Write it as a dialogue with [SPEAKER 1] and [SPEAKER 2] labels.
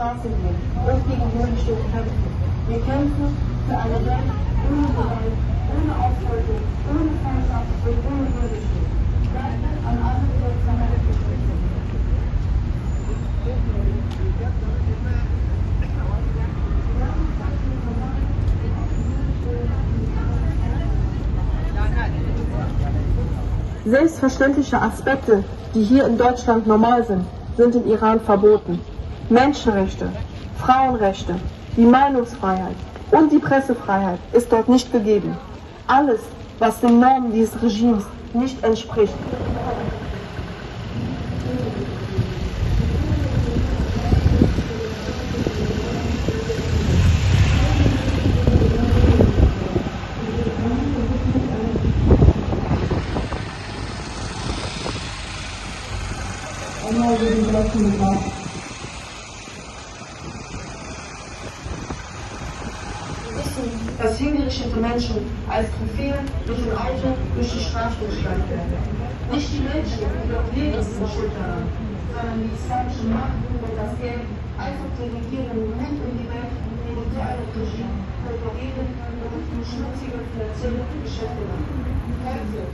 [SPEAKER 1] Straße gehen und gegen Höhenstück kämpfen. Wir kämpfen für eine Welt ohne Gewalt, ohne Ausbeutung, ohne Feindschaft und ohne Würdigung. Danke an alle, die uns dabei unterstützt haben. Selbstverständliche Aspekte, die hier in Deutschland normal sind im Iran verboten. Menschenrechte, Frauenrechte, die Meinungsfreiheit und die Pressefreiheit ist dort nicht gegeben. Alles, was den Normen dieses Regimes nicht entspricht. Dass hingerichtete Menschen als Trophäen durch ein Auto durch die Straße geschleift werden. Nicht die Menschen, die dort leben, sind schuld daran, sondern die islamische Macht und das Geld, als auch die Regierungen rund um die Welt, die mit so einem Regime kooperieren und schmutzige finanzielle Geschäfte machen. Heute